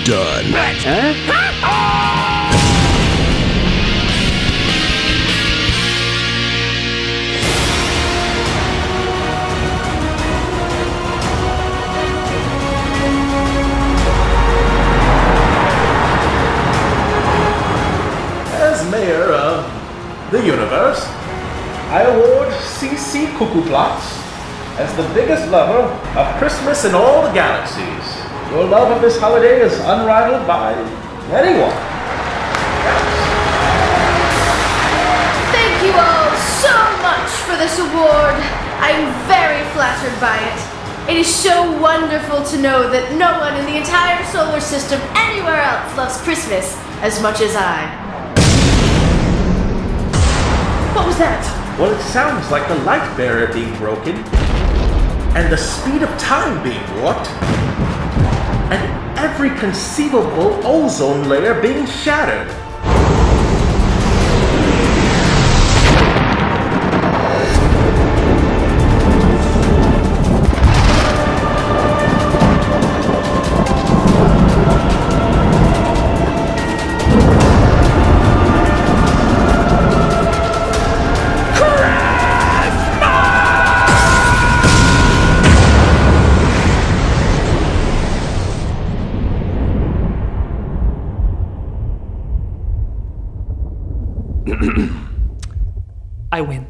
done. As mayor of the universe, I award C.C. Cuckoo Plots as the biggest lover of Christmas in all the galaxies. Your love of this holiday is unrivaled by anyone. Thank you all so much for this award. I'm very flattered by it. It is so wonderful to know that no one in the entire solar system anywhere else loves Christmas as much as I. What was that? Well, it sounds like the light barrier being broken, and the speed of time being warped, and every conceivable ozone layer being shattered. I win.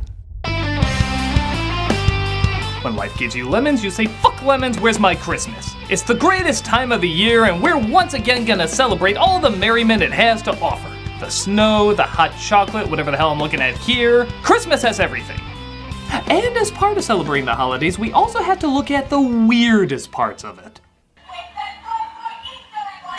When life gives you lemons, you say, fuck lemons, where's my Christmas? It's the greatest time of the year, and we're once again gonna celebrate all the merriment it has to offer. The snow, the hot chocolate, whatever the hell I'm looking at here. Christmas has everything. And as part of celebrating the holidays, we also have to look at the weirdest parts of it.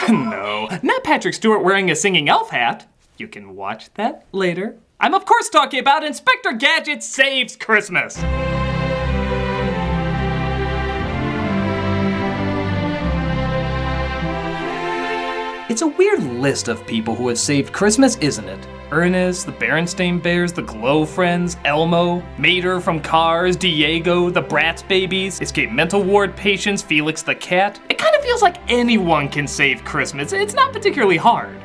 No, not Patrick Stewart wearing a singing elf hat. You can watch that later. I'm of course talking about Inspector Gadget Saves Christmas. It's a weird list of people who have saved Christmas, isn't it? Ernest, the Berenstain Bears, the Glow Friends, Elmo, Mater from Cars, Diego, the Bratz Babies, escaped mental ward patients, Felix the Cat. It kind of feels like anyone can save Christmas. It's not particularly hard.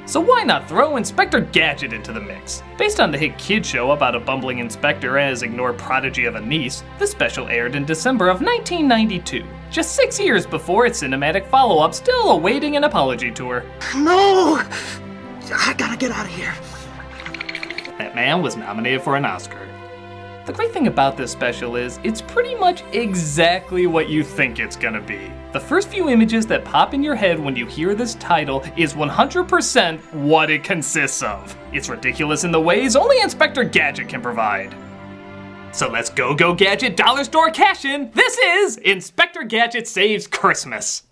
So why not throw Inspector Gadget into the mix? Based on the hit kids show about a bumbling inspector and his ignored prodigy of a niece, this special aired in December of 1992, just 6 years before its cinematic follow-up, still awaiting an apology tour. No! I gotta get out of here. That man was nominated for an Oscar. The great thing about this special is, it's pretty much exactly what you think it's gonna be. The first few images that pop in your head when you hear this title is 100% what it consists of. It's ridiculous in the ways only Inspector Gadget can provide. So let's go Gadget dollar store cash in. This is Inspector Gadget Saves Christmas.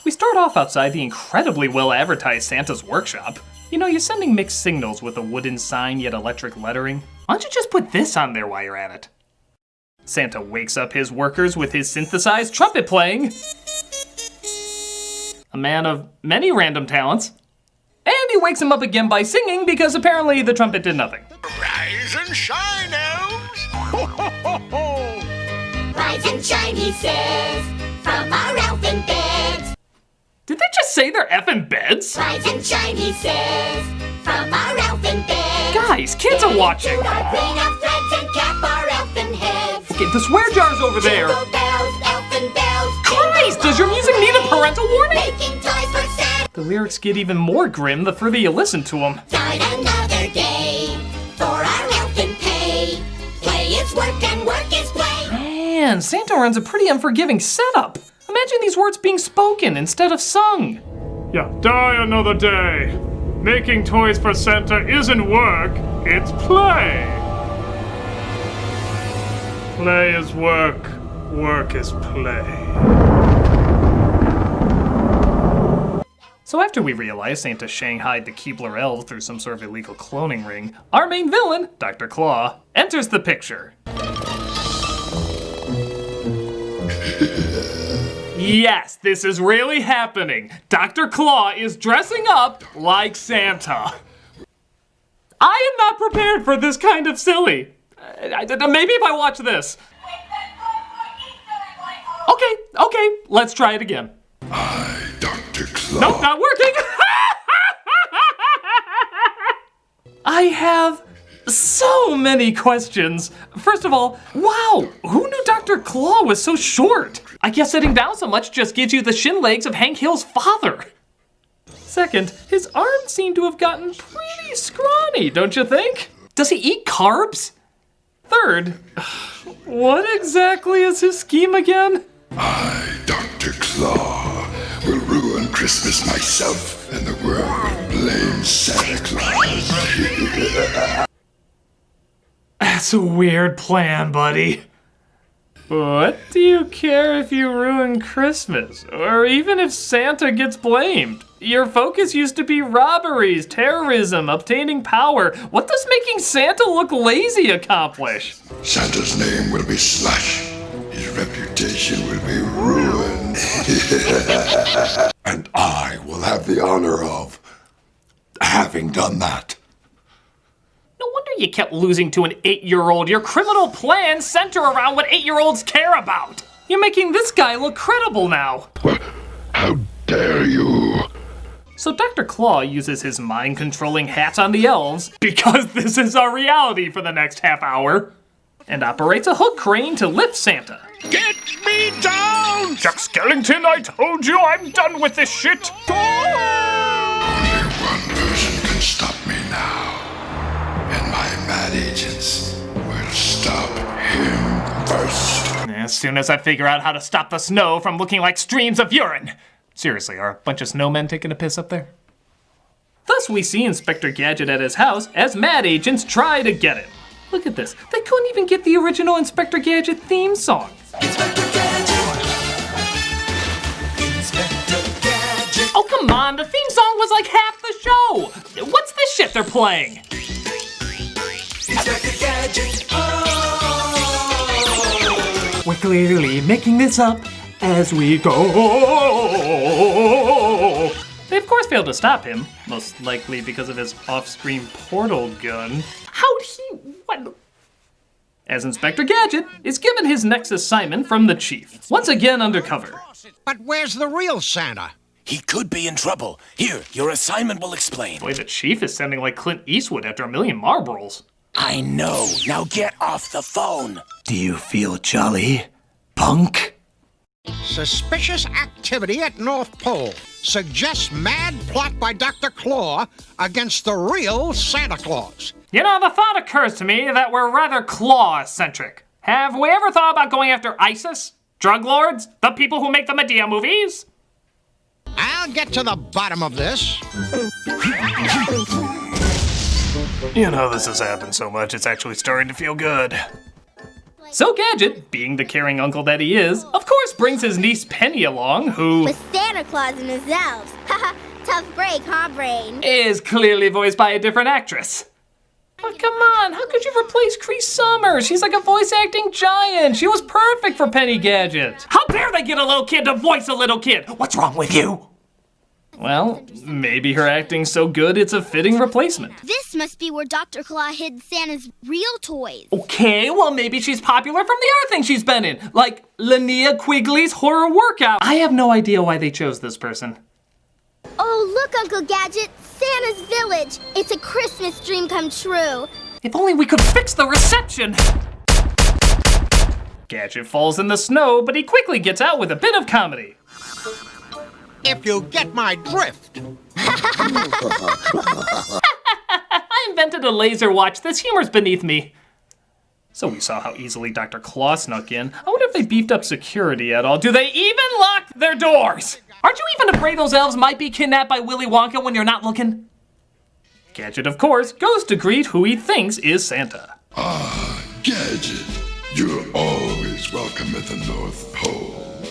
We start off outside the incredibly well advertised Santa's workshop. You know, you're sending mixed signals with a wooden sign yet electric lettering. Why don't you just put this on there while you're at it? Santa wakes up his workers with his synthesized trumpet playing. A man of many random talents. And he wakes him up again by singing because apparently the trumpet did nothing. Rise and shine, elves! Ho, ho, ho, ho! Rise and shine, he says, from our elfin beds. Did they just say they're effing beds? Rise and shine, he says, from our elfin beds. Guys, kids are watching. Our green elf threads and cap our elfin heads. Okay, the swear jar's over there. Jingle bells, elfin bells. Christ, does your music need a parental warning? Making toys for Santa. The lyrics get even more grim the further you listen to them. Start another day for our elfin pay. Play is work and work is play. Man, Santa runs a pretty unforgiving setup. Imagine these words being spoken instead of sung. Yeah, die another day. Making toys for Santa isn't work, it's play. Play is work, work is play. So after we realize Santa shanghaied the Keebler elves through some sort of illegal cloning ring, our main villain, Dr. Claw, enters the picture. Yes, this is really happening. Dr. Claw is dressing up like Santa. I am not prepared for this kind of silly. Maybe if I watch this. Okay, let's try it again. I, Dr. Claus. Nope, not working. I have so many questions. First of all, wow, who knew Dr. Claw was so short? I guess sitting down so much just gives you the shin legs of Hank Hill's father. Second, his arms seem to have gotten pretty scrawny, don't you think? Does he eat carbs? Third, what exactly is his scheme again? I, Dr. Claw, will ruin Christmas myself, and the world will blame Santa Claus. That's a weird plan, buddy. What do you care if you ruin Christmas? Or even if Santa gets blamed? Your focus used to be robberies, terrorism, obtaining power. What does making Santa look lazy accomplish? Santa's name will be slashed. His reputation will be ruined. And I will have the honor of having done that. No wonder you kept losing to an 8-year-old. Your criminal plans center around what 8-year-olds care about. You're making this guy look credible now. How dare you? So Dr. Claw uses his mind-controlling hat on the elves, because this is our reality for the next half hour, and operates a hook crane to lift Santa. Get me down! Jack Skellington, I told you I'm done with this shit. Only one person can stop me now. And my mad agents will stop him first. As soon as I figure out how to stop the snow from looking like streams of urine. Seriously, are a bunch of snowmen taking a piss up there? Thus we see Inspector Gadget at his house as mad agents try to get him. Look at this, they couldn't even get the original Inspector Gadget theme song. Inspector Gadget. Inspector Gadget. Oh come on, the theme song was like half the show! What's this shit they're playing? Inspector Gadget. Oh. We're clearly making this up as we go. They of course failed to stop him, most likely because of his off-screen portal gun. How'd he, what? As Inspector Gadget is given his next assignment from the chief, once again undercover. But where's the real Santa? He could be in trouble. Here, your assignment will explain. Boy, the chief is sounding like Clint Eastwood after a million Marlboros. I know. Now get off the phone. Do you feel jolly, punk? Suspicious activity at North Pole suggests mad plot by Dr. Claw against the real Santa Claus. You know, the thought occurs to me that we're rather Claw-centric. Have we ever thought about going after ISIS? Drug lords? The people who make the Medea movies? I'll get to the bottom of this. You know, this has happened so much, it's actually starting to feel good. So Gadget, being the caring uncle that he is, of course brings his niece Penny along, who... with Santa Claus and his elves. Haha, tough break, huh, Brain? is clearly voiced by a different actress. But come on, how could you replace Cree Summers? She's like a voice acting giant. She was perfect for Penny Gadget. How dare they get a little kid to voice a little kid? What's wrong with you? Well, maybe her acting's so good it's a fitting replacement. This must be where Dr. Claw hid Santa's real toys. Okay, well maybe she's popular from the other thing she's been in, like Linnea Quigley's Horror Workout. I have no idea why they chose this person. Oh, look, Uncle Gadget, Santa's village. It's a Christmas dream come true. If only we could fix the reception. Gadget falls in the snow, but he quickly gets out with a bit of comedy. If you get my drift. I invented a laser watch. This humor's beneath me. So we saw how easily Dr. Claw snuck in. I wonder if they beefed up security at all. Do they even lock their doors? Aren't you even afraid those elves might be kidnapped by Willy Wonka when you're not looking? Gadget, of course, goes to greet who he thinks is Santa. Ah, Gadget, you're always welcome at the North Pole.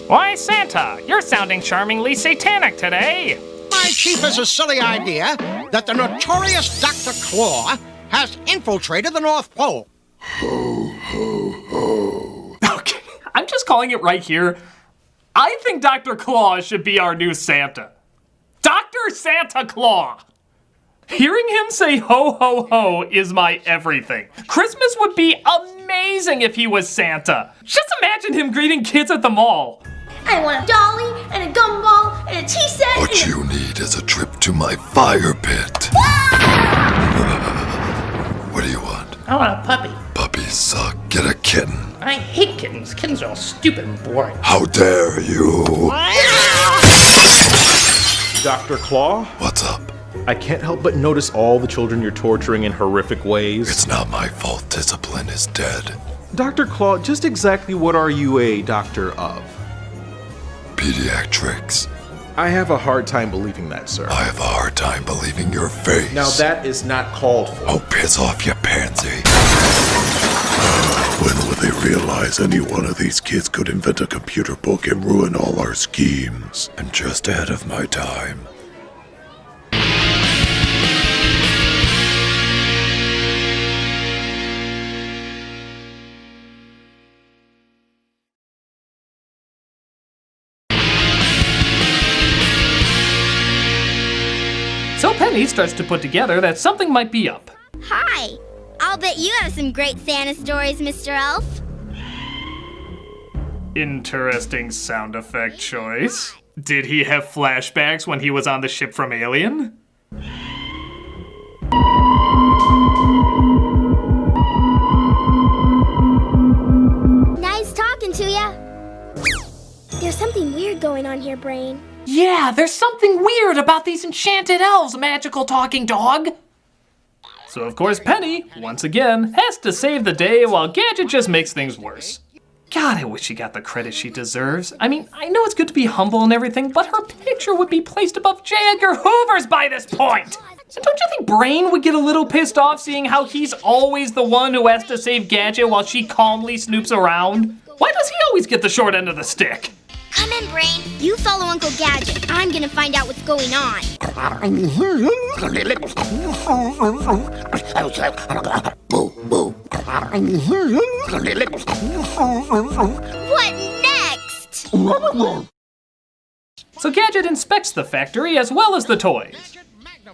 Why, Santa, you're sounding charmingly satanic today. My chief has a silly idea that the notorious Dr. Claw has infiltrated the North Pole. Ho, ho, ho. Okay, I'm just calling it right here. I think Dr. Claus should be our new Santa. Dr. Santa Claus! Hearing him say ho ho ho is my everything. Christmas would be amazing if he was Santa. Just imagine him greeting kids at the mall. I want a dolly and a gumball and orphanage. He said... What you need is a trip to my fire pit. What do you want? I want a puppy. Puppies suck. Get a kitten. I hate kittens. Kittens are all stupid and boring. How dare you? Dr. Claw? What's up? I can't help but notice all the children you're torturing in horrific ways. It's not my fault discipline is dead. Dr. Claw, just exactly what are you a doctor of? Pediatrics. I have a hard time believing that, sir. I have a hard time believing your face. Now that is not called for. Oh, piss off, you pansy. When will they realize any one of these kids could invent a computer book and ruin all our schemes? I'm just ahead of my time. So Penny starts to put together that something might be up. Hi. I'll bet you have some great Santa stories, Mr. Elf. Interesting sound effect choice. Did he have flashbacks when he was on the ship from Alien? Nice talking to ya. There's something weird going on here, Brain. Yeah, there's something weird about these enchanted elves, magical talking dog. So of course Penny, once again, has to save the day while Gadget just makes things worse. God, I wish she got the credit she deserves. I mean, I know it's good to be humble and everything, but her picture would be placed above J. Edgar Hoover's by this point. And don't you think Brain would get a little pissed off seeing how he's always the one who has to save Gadget while she calmly snoops around? Why does he always get the short end of the stick? Come in, Brain. You follow Uncle Gadget. I'm gonna find out what's going on. What next? So Gadget inspects the factory as well as the toys.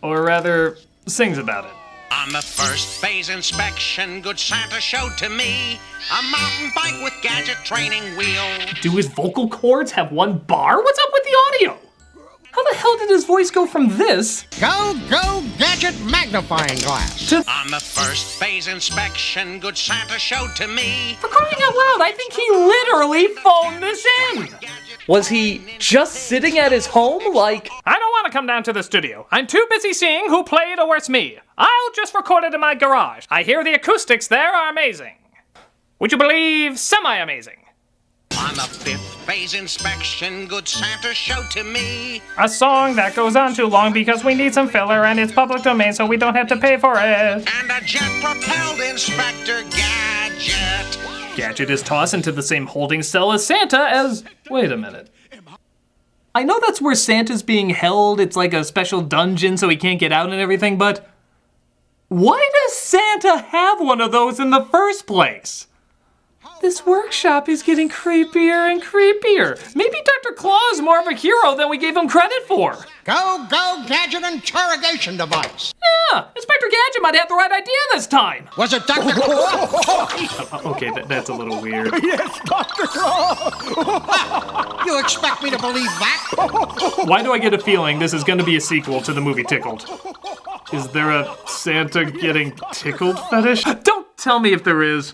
Or rather, sings about it. On the first phase inspection, good Santa showed to me a mountain bike with Gadget training wheel. Do his vocal cords have one bar? What's up with the audio? How the hell did his voice go from this? Go Gadget magnifying glass. On the first phase inspection, good Santa showed to me. For crying out loud, I think he literally phoned this in. Was he just sitting at his home like, I don't want to come down to the studio. I'm too busy seeing who played or worse me. I'll just record it in my garage. I hear the acoustics there are amazing. Would you believe semi-amazing? On the fifth phase inspection, good Santa showed to me A song that goes on too long because we need some filler and it's public domain so we don't have to pay for it. and a jet-propelled Inspector Gadget. Gadget is tossed into the same holding cell as Santa as... Wait a minute. I know that's where Santa's being held. It's like a special dungeon so he can't get out and everything, but... Why does Santa have one of those in the first place? This workshop is getting creepier and creepier. Maybe Dr. Claw is more of a hero than we gave him credit for. Go Gadget interrogation device. Yeah, Inspector Gadget might have the right idea this time. Was it Dr. Claw? Okay, that's a little weird. Yes, Dr. Claw! You expect me to believe that? Why do I get a feeling this is going to be a sequel to the movie Tickled? Is there a Santa getting tickled fetish? Don't tell me if there is.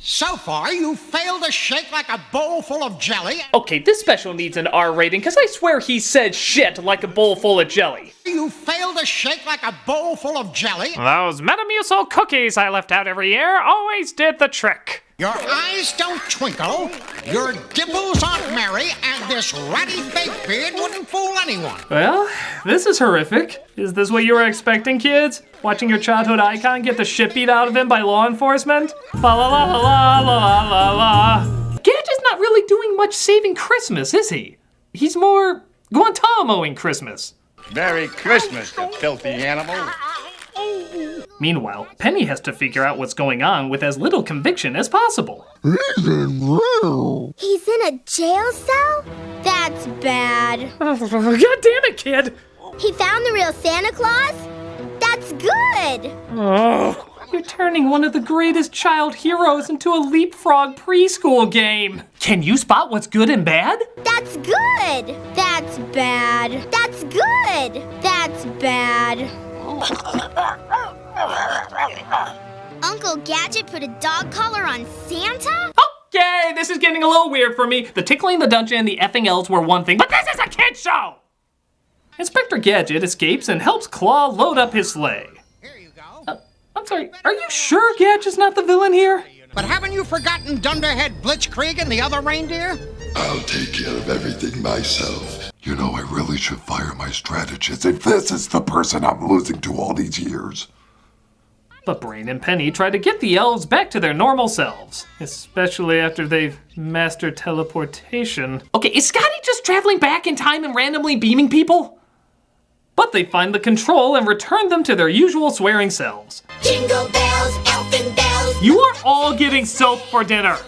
So far, you failed to shake like a bowl full of jelly. Okay, this special needs an R rating, because I swear he said shit like a bowl full of jelly. You failed to shake like a bowl full of jelly. Those Metamucil cookies I left out every year always did the trick. Your eyes don't twinkle, your dimples aren't merry, and this ratty fake beard wouldn't fool anyone. Well, this is horrific. Is this what you were expecting, kids? Watching your childhood icon get the shit beat out of him by law enforcement? La la la la la la la la. Gadget's not really doing much saving Christmas, is he? He's more Guantanamoing Christmas. Merry Christmas, you filthy animal. Meanwhile, Penny has to figure out what's going on with as little conviction as possible. He's in a jail cell? That's bad. God damn it, kid! He found the real Santa Claus? That's good. Oh. You're turning one of the greatest child heroes into a leapfrog preschool game. Can you spot what's good and bad? That's good. That's bad. That's good. That's bad. Uncle Gadget put a dog collar on Santa? Okay, this is getting a little weird for me. The tickling the dungeon and the effing elves were one thing, but this is a kid's show! Inspector Gadget escapes and helps Claw load up his sleigh. Here you go. I'm sorry, are you sure Gadget's not the villain here? But haven't you forgotten Dunderhead Blitzkrieg and the other reindeer? I'll take care of everything myself. You know, I really should fire my strategist if this is the person I'm losing to all these years. But Brain and Penny try to get the elves back to their normal selves, especially after they've mastered teleportation. Okay, is Scotty just traveling back in time and randomly beaming people? But they find the control and return them to their usual swearing selves. Jingle bells, elfin bells. You are all getting soap for dinner.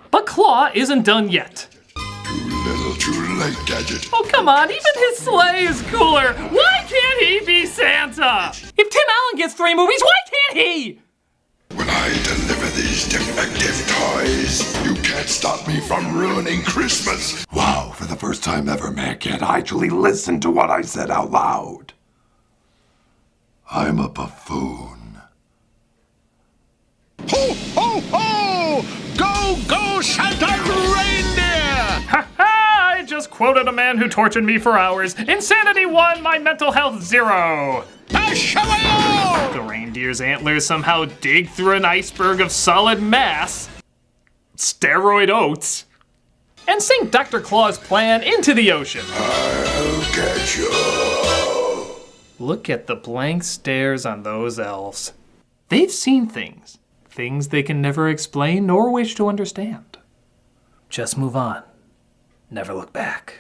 But Claw isn't done yet. Too little, too late, Gadget. Oh, come on, even his sleigh is cooler. Why can't he be Santa? If Tim Allen gets 3 movies, why can't he? When I deliver these defective toys, you can't stop me from ruining Christmas. Wow, for the first time ever, mankind actually listened to what I said out loud. I'm a buffoon. Ho, ho, ho! Go, go, Santa Reindeer! Ha ha! I just quoted a man who tortured me for hours. Insanity 1, my mental health 0. The reindeer's antlers somehow dig through an iceberg of solid mass, steroid oats, and sink Dr. Claw's plan into the ocean. I'll get you. Look at the blank stares on those elves. They've seen things they can never explain nor wish to understand. Just move on. Never look back.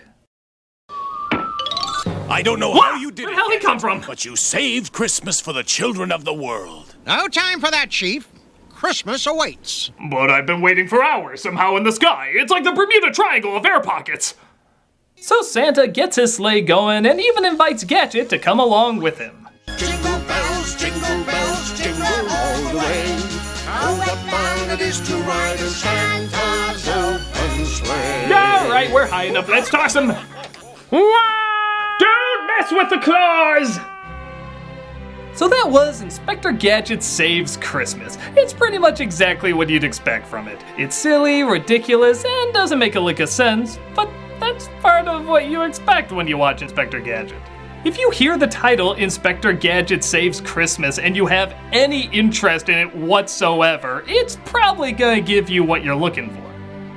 I don't know how you did it. Where the hell did he come from? But you saved Christmas for the children of the world. No time for that, Chief. Christmas awaits. But I've been waiting for hours somehow in the sky. It's like the Bermuda Triangle of air pockets. So Santa gets his sleigh going and even invites Gadget to come along with him. Jingle bells, jingle all the way. How what fun it is to ride in Santa's open sleigh. Yeah, all right, we're high enough. Let's toss him. Don't mess with the claws! So that was Inspector Gadget Saves Christmas. It's pretty much exactly what you'd expect from it. It's silly, ridiculous, and doesn't make a lick of sense, but that's part of what you expect when you watch Inspector Gadget. If you hear the title Inspector Gadget Saves Christmas and you have any interest in it whatsoever, it's probably gonna give you what you're looking for.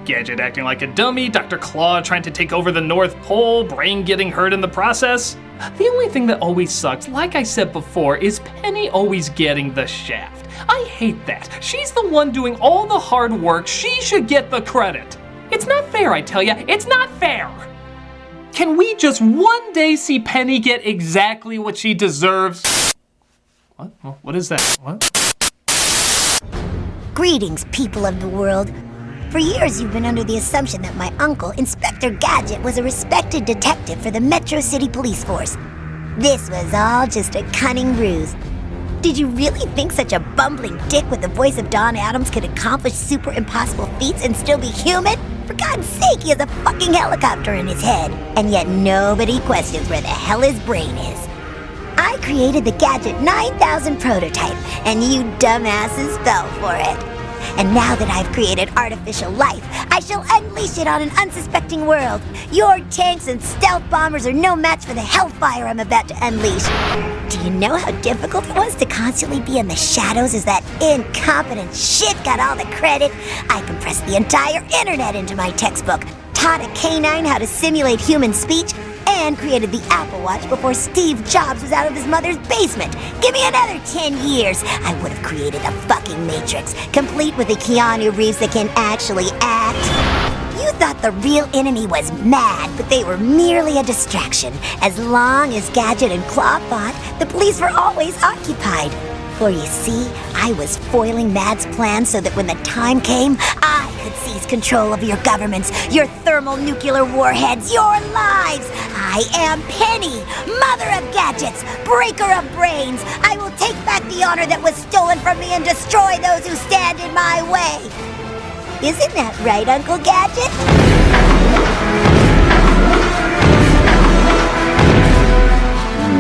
Gadget acting like a dummy, Dr. Claw trying to take over the North Pole, Brain getting hurt in the process. The only thing that always sucks, like I said before, is Penny always getting the shaft. I hate that. She's the one doing all the hard work. She should get the credit. It's not fair, I tell ya. It's not fair. Can we just one day see Penny get exactly what she deserves? What? What is that? What? Greetings, people of the world. For years, you've been under the assumption that my uncle, Inspector Gadget, was a respected detective for the Metro City Police Force. This was all just a cunning ruse. Did you really think such a bumbling dick with the voice of Don Adams could accomplish super impossible feats and still be human? For God's sake, he has a fucking helicopter in his head. And yet nobody questions where the hell his brain is. I created the Gadget 9000 prototype, and you dumbasses fell for it. And now that I've created artificial life, I shall unleash it on an unsuspecting world. Your tanks and stealth bombers are no match for the hellfire I'm about to unleash. Do you know how difficult it was to constantly be in the shadows as that incompetent shit got all the credit? I compressed the entire internet into my textbook, taught a canine how to simulate human speech, and created the Apple Watch before Steve Jobs was out of his mother's basement. Give me another 10 years. I would have created a fucking Matrix, complete with a Keanu Reeves that can actually act. You thought the real enemy was mad, but they were merely a distraction. As long as Gadget and Claw fought, the police were always occupied. For you see, I was foiling Mad's plan so that when the time came, I could seize control of your governments, your thermonuclear warheads, your lives. I am Penny, mother of gadgets, breaker of brains. I will take back the honor that was stolen from me and destroy those who stand in my way. Isn't that right, Uncle Gadget?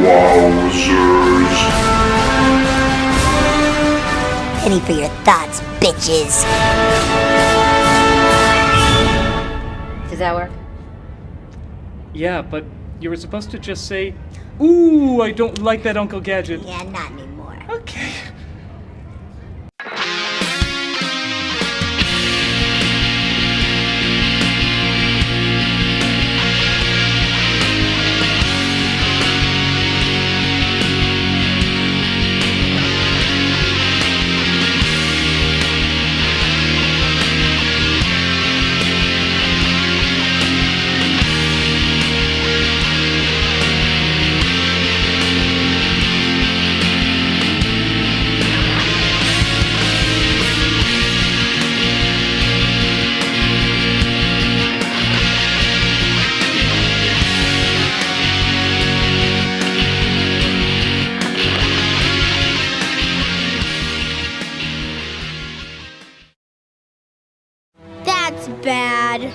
Wowzers. Penny for your thoughts, bitches. Does that work? Yeah, but you were supposed to just say, "Ooh, I don't like that Uncle Gadget." Yeah, not anymore. Okay. That's bad.